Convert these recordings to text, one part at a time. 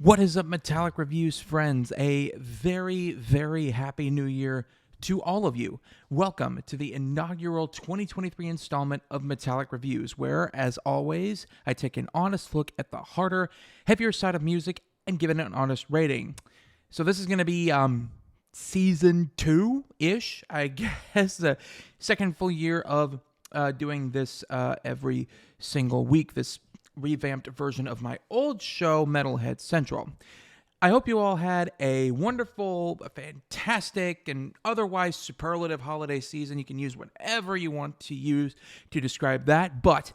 What is up, Metallic Reviews friends? A very, very happy new year to all of you. Welcome to the inaugural 2023 installment of Metallic Reviews, where, as always, I take an honest look at the harder, heavier side of music and give it an honest rating. So this is going to be season 2-ish, I guess, the second full year of doing this every single week, this revamped version of my old show, Metalhead Central. I hope you all had a wonderful, fantastic, and otherwise superlative holiday season. You can use whatever you want to use to describe that, but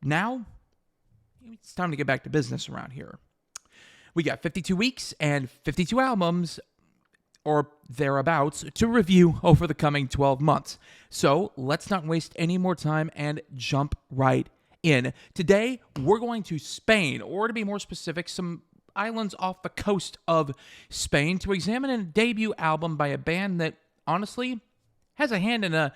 now it's time to get back to business around here. We got 52 weeks and 52 albums, or thereabouts, to review over the coming 12 months. So let's not waste any more time and jump right in. Today, we're going to Spain, or to be more specific, some islands off the coast of Spain, to examine a debut album by a band that, honestly, has a hand in a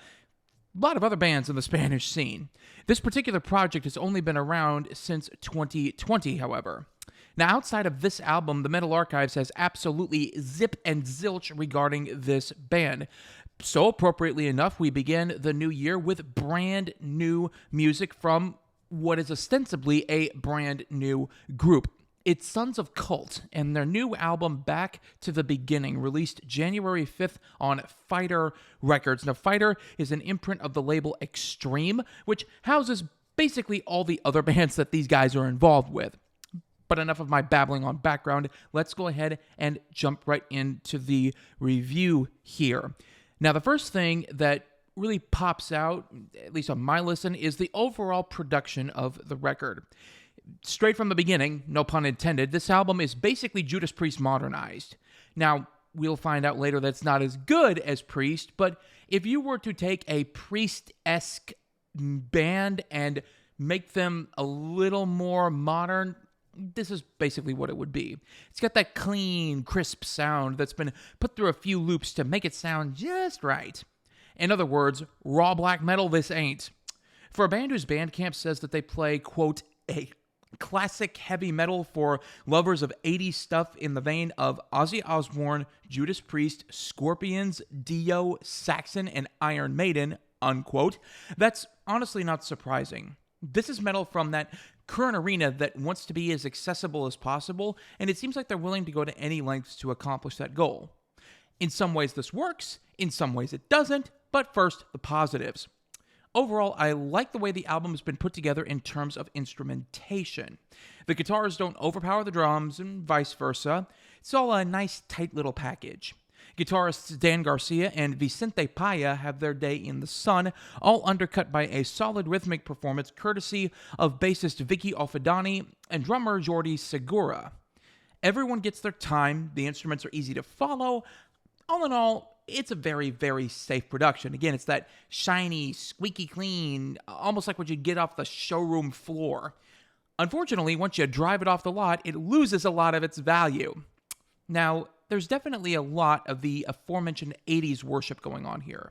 lot of other bands in the Spanish scene. This particular project has only been around since 2020, however. Now, outside of this album, the Metal Archives has absolutely zip and zilch regarding this band. So, appropriately enough, we begin the new year with brand new music from what is ostensibly a brand new group. It's Sons of Cult, and their new album, Back to the Beginning, released January 5th on Fighter Records. Now, Fighter is an imprint of the label Extreme, which houses basically all the other bands that these guys are involved with. But enough of my babbling on background. Let's go ahead and jump right into the review here. Now, the first thing that really pops out, at least on my listen, is the overall production of the record. Straight from the beginning, no pun intended, this album is basically Judas Priest modernized. Now, we'll find out later that it's not as good as Priest, but if you were to take a Priest-esque band and make them a little more modern, this is basically what it would be. It's got that clean, crisp sound that's been put through a few loops to make it sound just right. In other words, raw black metal this ain't. For a band whose Bandcamp says that they play, quote, a classic heavy metal for lovers of 80s stuff in the vein of Ozzy Osbourne, Judas Priest, Scorpions, Dio, Saxon, and Iron Maiden, unquote, that's honestly not surprising. This is metal from that current arena that wants to be as accessible as possible, and it seems like they're willing to go to any lengths to accomplish that goal. In some ways this works, in some ways it doesn't, but first, the positives. Overall, I like the way the album has been put together in terms of instrumentation. The guitars don't overpower the drums, and vice versa. It's all a nice, tight little package. Guitarists Dan Garcia and Vicente Paya have their day in the sun, all undercut by a solid rhythmic performance courtesy of bassist Vicky Alfedani and drummer Jordi Segura. Everyone gets their time, the instruments are easy to follow. All in all, it's a very, very safe production. Again, it's that shiny, squeaky clean, almost like what you'd get off the showroom floor. Unfortunately, once you drive it off the lot, it loses a lot of its value. Now, there's definitely a lot of the aforementioned 80s worship going on here.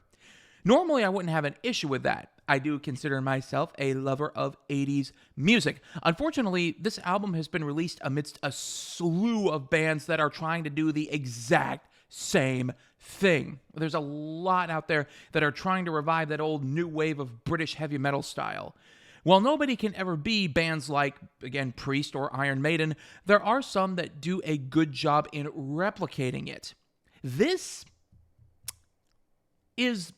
Normally, I wouldn't have an issue with that. I do consider myself a lover of 80s music. Unfortunately, this album has been released amidst a slew of bands that are trying to do the exact same thing. There's a lot out there that are trying to revive that old new wave of British heavy metal style. While nobody can ever be bands like, again, Priest or Iron Maiden, there are some that do a good job in replicating it. This is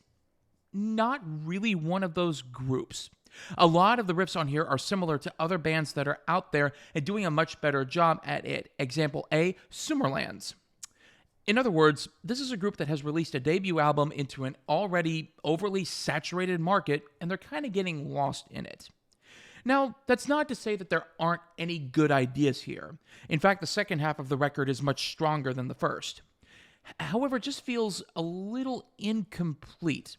not really one of those groups. A lot of the riffs on here are similar to other bands that are out there and doing a much better job at it. Example A, Summerlands. In other words, this is a group that has released a debut album into an already overly saturated market, and they're kind of getting lost in it. Now, that's not to say that there aren't any good ideas here. In fact, the second half of the record is much stronger than the first. However, it just feels a little incomplete.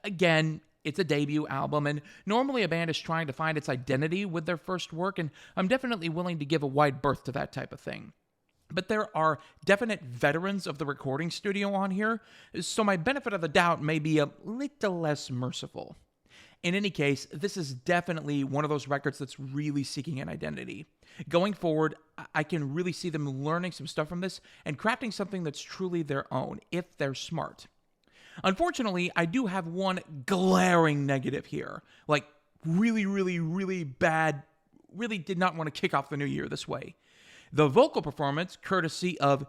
Again, it's a debut album, and normally a band is trying to find its identity with their first work, and I'm definitely willing to give a wide berth to that type of thing. But there are definite veterans of the recording studio on here, so my benefit of the doubt may be a little less merciful. In any case, this is definitely one of those records that's really seeking an identity. Going forward, I can really see them learning some stuff from this and crafting something that's truly their own, if they're smart. Unfortunately, I do have one glaring negative here. Like, really, really, really bad, really did not want to kick off the new year this way. The vocal performance, courtesy of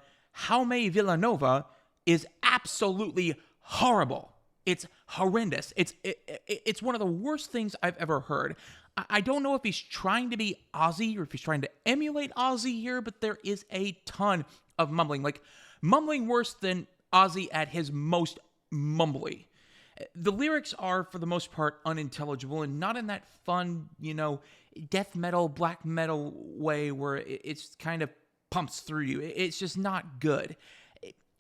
Jaume Villanova, is absolutely horrible. It's horrendous. It's one of the worst things I've ever heard. I don't know if he's trying to be Ozzy or if he's trying to emulate Ozzy here, but there is a ton of mumbling. Like, mumbling worse than Ozzy at his most mumbly. The lyrics are, for the most part, unintelligible and not in that fun, death metal, black metal way where it's kind of pumps through you. It's just not good.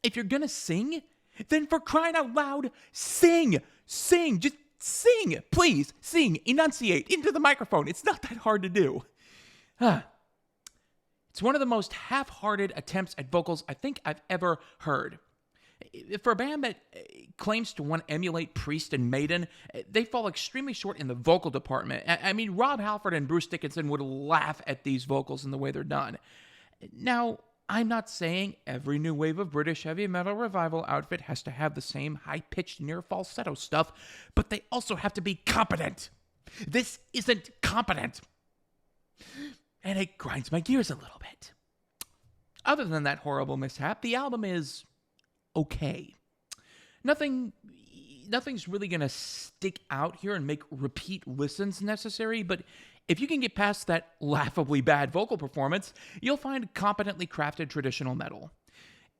If you're gonna sing, then for crying out loud, sing! Sing! Just sing! Please, sing! Enunciate into the microphone. It's not that hard to do. It's one of the most half-hearted attempts at vocals I think I've ever heard. For a band that claims to want to emulate Priest and Maiden, they fall extremely short in the vocal department. I mean, Rob Halford and Bruce Dickinson would laugh at these vocals and the way they're done. Now, I'm not saying every new wave of British heavy metal revival outfit has to have the same high-pitched, near-falsetto stuff, but they also have to be competent. This isn't competent. And it grinds my gears a little bit. Other than that horrible mishap, the album is okay. Nothing's really going to stick out here and make repeat listens necessary, but if you can get past that laughably bad vocal performance, you'll find competently crafted traditional metal.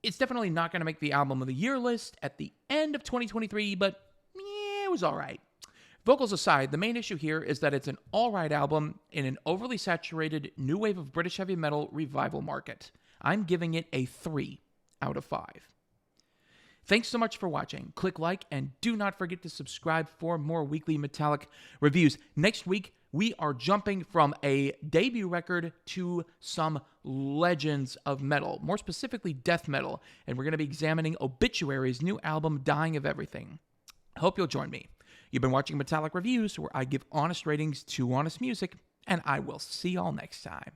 It's definitely not going to make the album of the year list at the end of 2023, but it was alright. Vocals aside, the main issue here is that it's an alright album in an overly saturated new wave of British heavy metal revival market. I'm giving it a 3 out of 5. Thanks so much for watching. Click like and do not forget to subscribe for more weekly Metallic reviews. Next week, we are jumping from a debut record to some legends of metal, more specifically death metal, and we're going to be examining Obituary's new album, Dying of Everything. I hope you'll join me. You've been watching Metallic Reviews, where I give honest ratings to honest music, and I will see y'all next time.